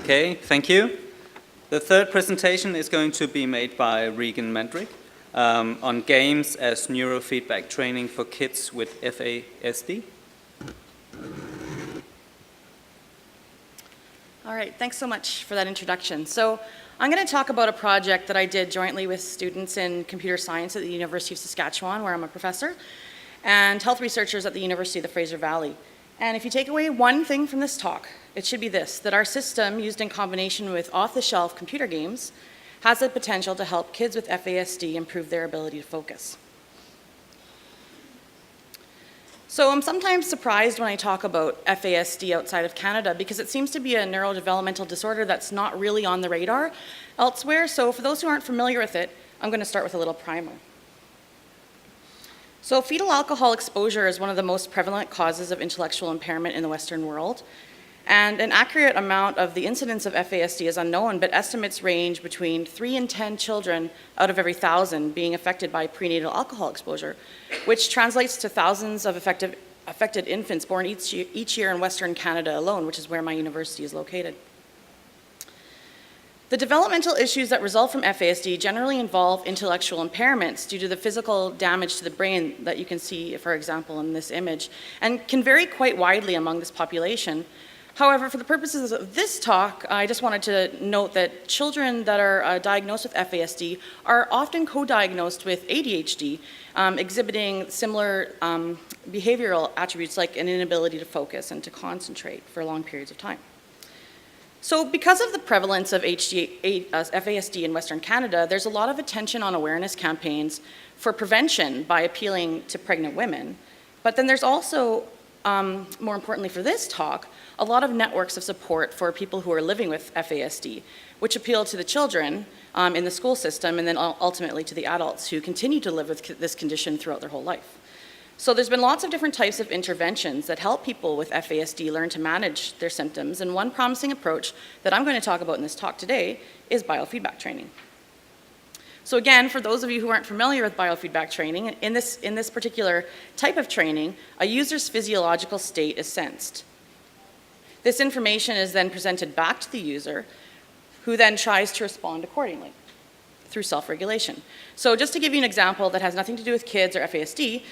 Okay, thank you. The third presentation is going to be made by Regan Mendrick on games as neurofeedback training for kids with FASD. All right, thanks so much for that introduction. So I'm going to talk about a project that I did jointly with students in computer science at the University of Saskatchewan, where I'm a professor, and health researchers at the University of the Fraser Valley. And if you take away one thing from this talk, it should be this, that our system, used in combination with off-the-shelf computer games, has the potential to help kids with FASD improve their ability to focus. So I'm sometimes surprised when I talk about FASD outside of Canada because it seems to be a neurodevelopmental disorder that's not really on the radar elsewhere. So for those who aren't familiar with it, I'm going to start with a little primer. So fetal alcohol exposure is one of the most prevalent causes of intellectual impairment in the Western world. And an accurate amount of the incidence of FASD is unknown, but estimates range between 3 and 10 children out of every 1,000 being affected by prenatal alcohol exposure, which translates to thousands of affected infants born each year in Western Canada alone, which is where my university is located. The developmental issues that result from FASD generally involve intellectual impairments due to the physical damage to the brain that you can see, for example, in this image, and can vary quite widely among this population. However, for the purposes of this talk, I just wanted to note that children that are diagnosed with FASD are often co-diagnosed with ADHD, exhibiting similar behavioral attributes like an inability to focus and to concentrate for long periods of time. So because of the prevalence of FASD in Western Canada, there's a lot of attention on awareness campaigns for prevention by appealing to pregnant women. But then there's also, more importantly for this talk, a lot of networks of support for people who are living with FASD, which appeal to the children in the school system and then ultimately to the adults who continue to live with this condition throughout their whole life. So there's been lots of different types of interventions that help people with FASD learn to manage their symptoms, and one promising approach that I'm going to talk about in this talk today is biofeedback training. So again, for those of you who aren't familiar with biofeedback training, in this particular type of training, a user's physiological state is sensed. This information is then presented back to the user, who then tries to respond accordingly through self-regulation. So just to give you an example that has nothing to do with kids or FASD,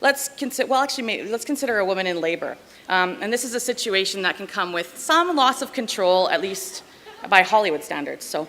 let's consider a woman in labor. And this is a situation that can come with some loss of control, at least by Hollywood standards. So